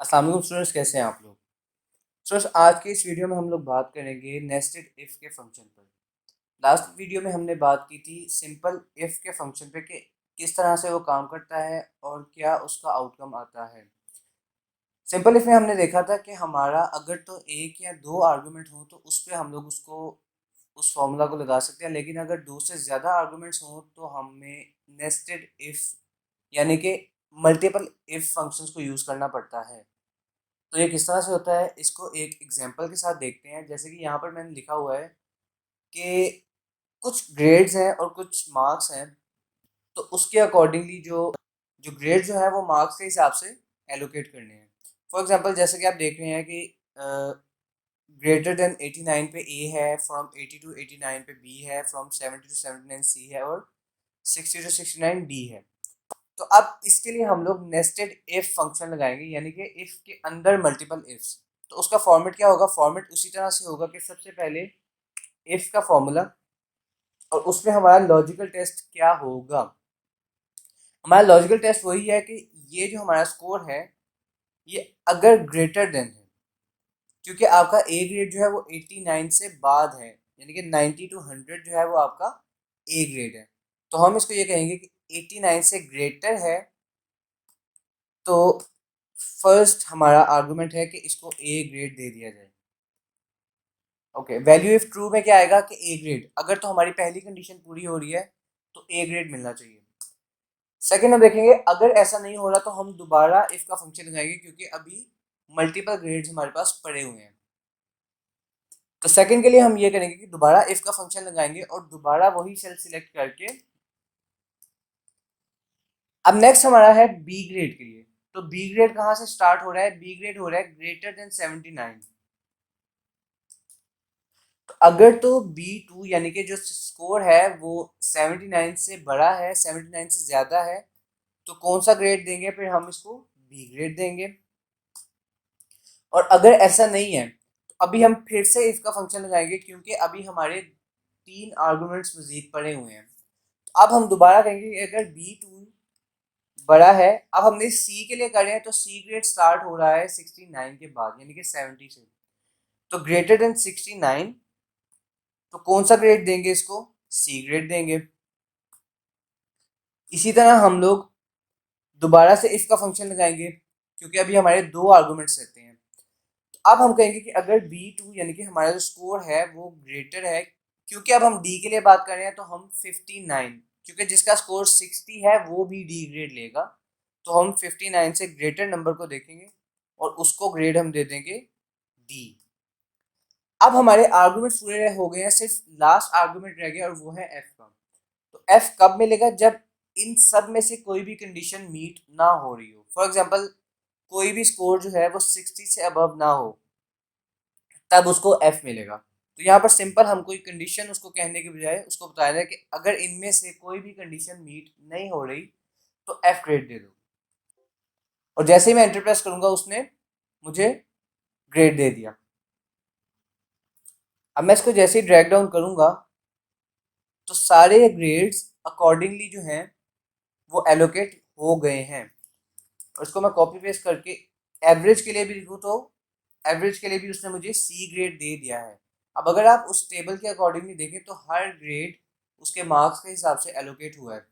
अस्सलाम वालेकुम स्टूडेंट्स, कैसे हैं आप लोग। स्टूडेंट्स, आज के इस वीडियो में हम लोग बात करेंगे नेस्टेड इफ के फंक्शन पर। लास्ट वीडियो में हमने बात की थी सिंपल इफ के फंक्शन पे कि किस तरह से वो काम करता है और क्या उसका आउटकम आता है। सिंपल इफ में हमने देखा था कि हमारा अगर तो एक या दो आर्गुमेंट हो तो उस पर हम लोग उसको उस फॉर्मूला को लगा सकते हैं, लेकिन अगर दो से ज़्यादा आर्गुमेंट्स हों तो हमें नेस्टेड इफ यानी कि मल्टीपल इफ फंक्शंस को यूज़ करना पड़ता है। तो ये किस तरह से होता है, इसको एक एग्जांपल के साथ देखते हैं। जैसे कि यहाँ पर मैंने लिखा हुआ है कि कुछ ग्रेड्स हैं और कुछ मार्क्स हैं, तो उसके अकॉर्डिंगली जो जो ग्रेड जो है वो मार्क्स के हिसाब से एलोकेट करने हैं। फॉर एग्जांपल, जैसे कि आप देख रहे हैं कि ग्रेटर देन 89 पे ए है, फ्रॉम 80 टू 89 पे बी है, फ्रॉम 70 टू 79 सी है और 60 टू 69 डी है। तो अब इसके लिए हम लोग नेस्टेड इफ फंक्शन लगाएंगे, यानी कि इफ के अंदर मल्टीपल इफ्स। तो उसका फॉर्मेट क्या होगा? फॉर्मेट उसी तरह से होगा कि सबसे पहले इफ का फॉर्मूला और उसमें हमारा लॉजिकल टेस्ट क्या होगा। हमारा लॉजिकल टेस्ट वही है कि ये जो हमारा स्कोर है ये अगर ग्रेटर देन है, क्योंकि आपका ए ग्रेड जो है वो 89 से बाद है, यानी कि 90 टू 100 जो है वो आपका ए ग्रेड है। तो हम इसको ये कहेंगे कि 89 से ग्रेटर है, तो फर्स्ट हमारा आर्गुमेंट है कि इसको ए ग्रेड दे दिया जाए। ओके, वैल्यू इफ ट्रू में क्या आएगा कि ए ग्रेड। अगर तो हमारी पहली कंडीशन पूरी हो रही है तो ए ग्रेड मिलना चाहिए। सेकंड हम देखेंगे, अगर ऐसा नहीं हो रहा तो हम दोबारा इफ का फंक्शन लगाएंगे, क्योंकि अभी मल्टीपल ग्रेड्स हमारे पास पड़े हुए हैं। तो सेकंड के लिए हम ये करेंगे कि दोबारा इफ का फंक्शन लगाएंगे और दोबारा वही सेल सिलेक्ट करके अब नेक्स्ट हमारा है बी ग्रेड के लिए। तो बी ग्रेड कहाँ से स्टार्ट हो रहा है? बी ग्रेड हो रहा है ग्रेटर देन 79। तो अगर तो B2 यानी कि जो स्कोर है वो 79 से बड़ा है, 79 से ज़्यादा है, तो कौन सा ग्रेड देंगे? फिर हम इसको बी ग्रेड देंगे। और अगर ऐसा नहीं है तो अभी हम फिर से इसका फंक्शन लगाएंगे, क्योंकि अभी हमारे तीन आर्गुमेंट्स मजीद पड़े हुए हैं। तो अब हम दोबारा कहेंगे कि अगर B2 बड़ा है, अब हमने सी के लिए करें तो सी ग्रेड स्टार्ट हो रहा है 69 के बाद, यानी कि 70 से। तो ग्रेटर देन 69, तो कौन सा ग्रेड देंगे इसको? सी ग्रेड देंगे। इसी तरह हम लोग दोबारा से इफ का फंक्शन लगाएंगे, क्योंकि अभी हमारे दो आर्गुमेंट्स रहते हैं। तो अब हम कहेंगे कि अगर B2 यानी कि हमारा जो स्कोर है वो ग्रेटर है, क्योंकि अब हम डी के लिए बात कर रहे हैं, तो हम 59, क्योंकि जिसका स्कोर 60 है वो भी डी ग्रेड लेगा, तो हम 59 से ग्रेटर नंबर को देखेंगे और उसको ग्रेड हम दे देंगे डी। अब हमारे आर्गुमेंट्स पूरे हो गए हैं, सिर्फ लास्ट आर्गुमेंट रह गया और वो है एफ का। तो एफ कब मिलेगा? जब इन सब में से कोई भी कंडीशन मीट ना हो रही हो। फॉर एग्जांपल, कोई भी स्कोर जो है वो 60 से अबव ना हो, तब उसको एफ मिलेगा। तो यहाँ पर सिंपल हम कोई कंडीशन उसको कहने के बजाय उसको बताया जाए कि अगर इनमें से कोई भी कंडीशन मीट नहीं हो रही तो एफ ग्रेड दे दो। और जैसे ही मैं एंटर प्रेस करूंगा उसने मुझे ग्रेड दे दिया। अब मैं इसको जैसे ही ड्रैग डाउन करूंगा तो सारे ग्रेड्स अकॉर्डिंगली जो हैं वो एलोकेट हो गए हैं। और इसको मैं कॉपी पेस्ट करके एवरेज के लिए भी लिखूँ तो एवरेज के लिए भी उसने मुझे सी ग्रेड दे दिया है। अब अगर आप उस टेबल के अकॉर्डिंगली देखें तो हर ग्रेड उसके मार्क्स के हिसाब से एलोकेट हुआ है।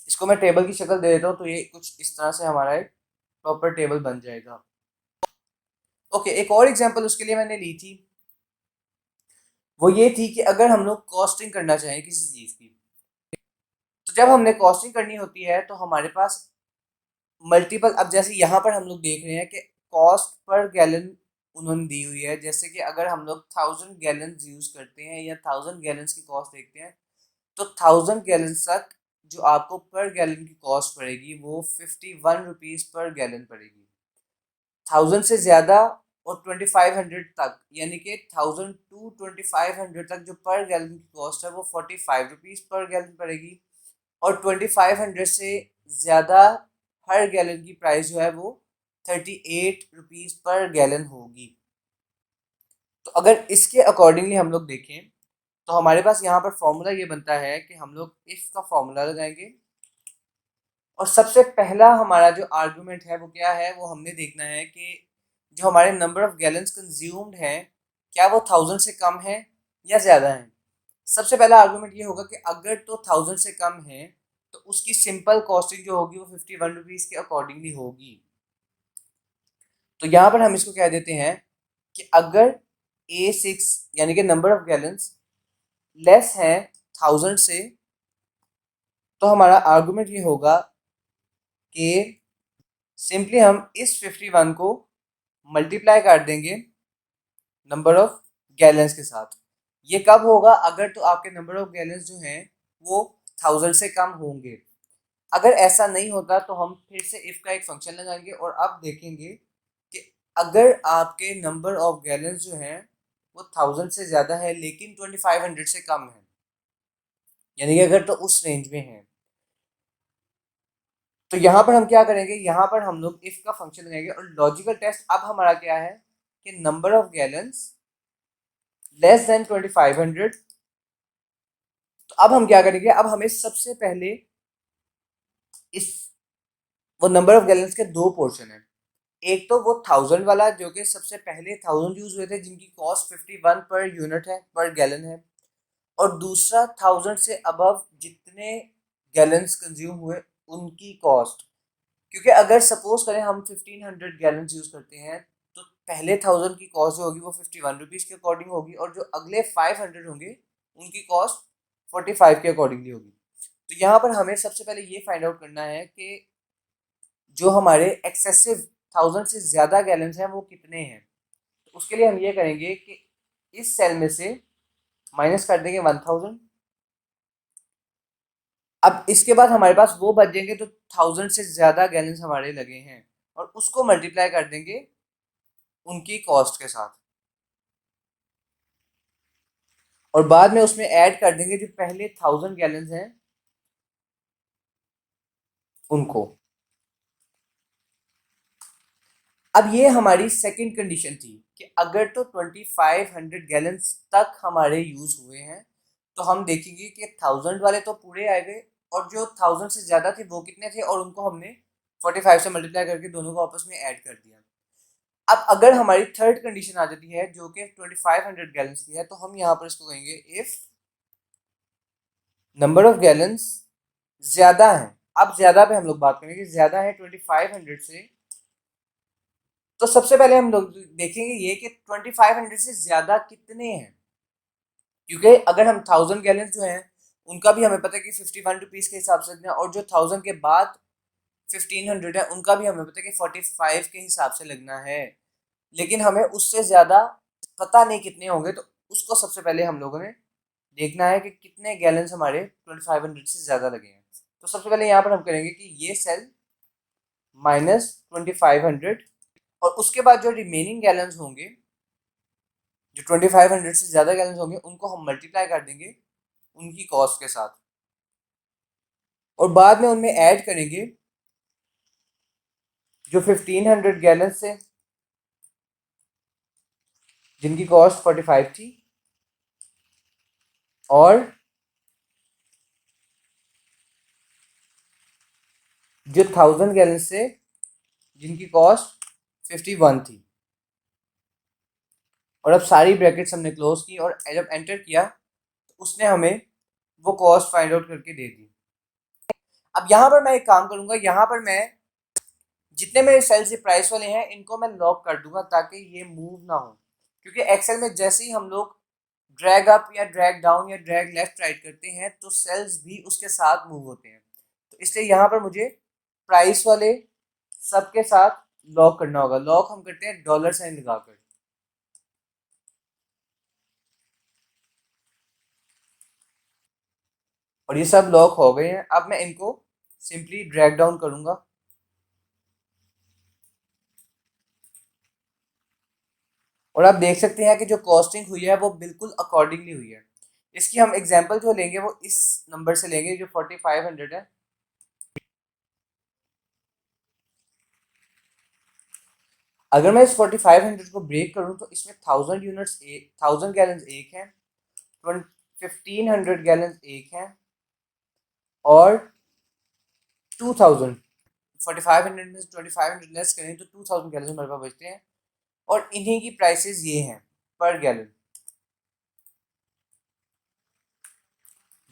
इसको मैं टेबल की शक्ल दे देता हूँ, तो ये कुछ इस तरह से हमारा एक प्रॉपर टेबल बन जाएगा। ओके, एक और एग्जांपल उसके लिए मैंने ली थी, वो ये थी कि अगर हम लोग कॉस्टिंग करना चाहें किसी चीज़ की, तो जब हमने कॉस्टिंग करनी होती है तो हमारे पास मल्टीपल, अब जैसे यहाँ पर हम लोग देख रहे हैं कि कॉस्ट पर गैलन उन्होंने दी हुई है। जैसे कि अगर हम लोग 1000 गैलन यूज़ करते हैं या 1000 गैलन की कॉस्ट देखते हैं, तो 1000 गैलन तक जो आपको पर गैलन की कॉस्ट पड़ेगी वो 51 रुपीज़ पर गैलन पड़ेगी। 1000 से ज़्यादा और 2500 तक, यानी कि 1000 टू 2500 तक जो पर गैलन की कॉस्ट है वो 45 रुपीज़ पर गैलन पड़ेगी। और 2500 से ज़्यादा हर गैलन की प्राइस जो है वो 38 रुपीज़ पर गैलन होगी। तो अगर इसके अकॉर्डिंगली हम लोग देखें तो हमारे पास यहाँ पर फॉर्मूला ये बनता है कि हम लोग इफ का फॉर्मूला लगाएंगे और सबसे पहला हमारा जो आर्गुमेंट है वो क्या है, वो हमने देखना है कि जो हमारे नंबर ऑफ गैलन्स कंज्यूम्ड हैं क्या वो 1000 से कम है या ज़्यादा है। सबसे पहला आर्गुमेंट ये होगा कि अगर तो 1000 से कम है तो उसकी सिंपल कॉस्टिंग जो होगी वो 51 रुपीज़ के अकॉर्डिंगली होगी। तो यहाँ पर हम इसको कह देते हैं कि अगर A6 यानी कि नंबर ऑफ गैलन्स लेस है 1000 से, तो हमारा आर्गुमेंट ये होगा कि सिंपली हम इस 51 को मल्टीप्लाई कर देंगे नंबर ऑफ गैलन्स के साथ। ये कब होगा, अगर तो आपके नंबर ऑफ गैलन्स जो हैं वो 1000 से कम होंगे। अगर ऐसा नहीं होता तो हम फिर से इफ का एक फंक्शन लगाएंगे और अब देखेंगे कि अगर आपके नंबर ऑफ गैलन्स जो हैं वो 1000 से ज़्यादा है लेकिन 2500 से कम है, यानी कि अगर तो उस रेंज में है, तो यहाँ पर हम क्या करेंगे, यहाँ पर हम लोग इफ का फंक्शन लगाएंगे और लॉजिकल टेस्ट अब हमारा क्या है कि number of gallons less than 2500। तो अब हम क्या करेंगे, अब हमें सबसे पहले इस वो नंबर ऑफ गैलन्स के दो पोर्शन है। एक तो वो 1000 वाला जो कि सबसे पहले 1000 यूज हुए थे जिनकी कॉस्ट 51 पर यूनिट है, पर गैलन है, और दूसरा 1000 से अबव जितने गैलन्स कंज्यूम हुए उनकी कॉस्ट। क्योंकि अगर सपोज करें हम 1500 गैलन्स यूज करते हैं तो पहले 1000 की कॉस्ट जो होगी वो 51 रुपीज़ के अकॉर्डिंग होगी और जो अगले 500 होंगे उनकी कॉस्ट 45 के अकॉर्डिंगली होगी। तो यहाँ पर हमें सबसे पहले ये फाइंड आउट करना है कि जो हमारे एक्सेसिव 1000 से ज़्यादा गैलन्स हैं वो कितने हैं। तो उसके लिए हम ये करेंगे कि इस सेल में से माइनस कर देंगे 1000। अब इसके बाद हमारे पास वो बच जाएंगे तो 1000 से ज़्यादा गैलन्स हमारे लगे हैं और उसको मल्टीप्लाई कर देंगे उनकी कॉस्ट के साथ और बाद में उसमें ऐड कर देंगे जो पहले 1000 गैलन्स हैं उनको। अब ये हमारी सेकंड कंडीशन थी कि अगर तो 2500 गैलन्स तक हमारे यूज हुए हैं तो हम देखेंगे कि 1000 वाले तो पूरे आए गए और जो 1000 से ज़्यादा थे वो कितने थे और उनको हमने 45 से मल्टीप्लाई करके दोनों को आपस में ऐड कर दिया। अब अगर हमारी थर्ड कंडीशन आ जाती है जो कि 2500 गैलन्स की है तो हम यहाँ पर इसको कहेंगे इफ नंबर ऑफ गैलन्स ज़्यादा है। अब ज़्यादा पे हम लोग बात करेंगे, ज़्यादा है 2500 से, तो सबसे पहले हम लोग देखेंगे ये कि 2500 से ज़्यादा कितने हैं। क्योंकि अगर हम 1000 गैलन जो हैं उनका भी हमें पता है कि 51 रुपीज़ के हिसाब से लगना है और जो 1000 के बाद 1500 है उनका भी हमें पता है कि 45 के हिसाब से लगना है, लेकिन हमें उससे ज़्यादा पता नहीं कितने होंगे। तो उसको सबसे पहले हम लोगों ने देखना है कि कितने गैलन हमारे 2500 से ज़्यादा लगे हैं। तो सबसे पहले यहाँ पर हम करेंगे कि ये सेल माइनस 2500 और उसके बाद जो रिमेनिंग गैलन्स होंगे जो 2500 से ज़्यादा गैलन्स होंगे उनको हम मल्टीप्लाई कर देंगे उनकी कॉस्ट के साथ और बाद में उनमें ऐड करेंगे जो 1500 गैलन्स से जिनकी कॉस्ट 45 थी और जो 1000 गैलन्स से जिनकी कॉस्ट 51 थी। और अब सारी ब्रैकेट्स हमने क्लोज की और जब एंटर किया तो उसने हमें वो कॉस्ट फाइंड आउट करके दे दी। अब यहाँ पर मैं एक काम करूँगा, यहाँ पर मैं जितने मेरे सेल्स ये प्राइस वाले हैं इनको मैं लॉक कर दूंगा ताकि ये मूव ना हो। क्योंकि एक्सेल में जैसे ही हम लोग ड्रैग अप या ड्रैग डाउन या ड्रैग लेफ्ट राइट करते हैं तो सेल्स भी उसके साथ मूव होते हैं। तो इसलिए यहाँ पर मुझे प्राइस वाले सबके साथ लॉक करना होगा। लॉक हम करते हैं डॉलर साइन लगाकर और ये सब लॉक हो गए हैं। अब मैं इनको सिंपली ड्रैग डाउन करूंगा और आप देख सकते हैं कि जो कॉस्टिंग हुई है वो बिल्कुल अकॉर्डिंगली हुई है। इसकी हम एग्जांपल जो लेंगे वो इस नंबर से लेंगे जो 4500 है। अगर मैं इस 4500 को ब्रेक करूं तो इसमें 1000 गैलन एक है, 1500 गैलन एक है और 2000, 4500 में से 2500 लेस करें तो 2000 गैलन हमारे पास बचते हैं, और इन्हीं की प्राइसेस ये हैं पर गैलन।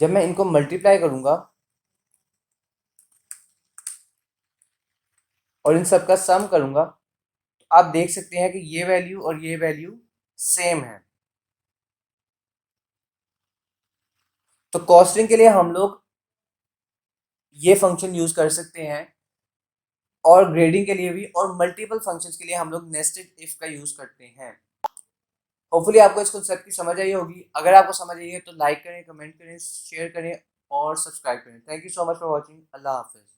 जब मैं इनको मल्टीप्लाई करूंगा और इन सब का सम करूंगा तो आप देख सकते हैं कि ये वैल्यू और ये वैल्यू सेम है। तो कॉस्टिंग के लिए हम लोग ये फंक्शन यूज कर सकते हैं, और ग्रेडिंग के लिए भी, और मल्टीपल फंक्शंस के लिए हम लोग नेस्टेड इफ का यूज करते हैं। होपफुली आपको इस कॉन्सेप्ट की समझ आई होगी। अगर आपको समझ आई है तो लाइक करें, कमेंट करें, शेयर करें और सब्सक्राइब करें। Thank you so much for watching. Allah Hafiz.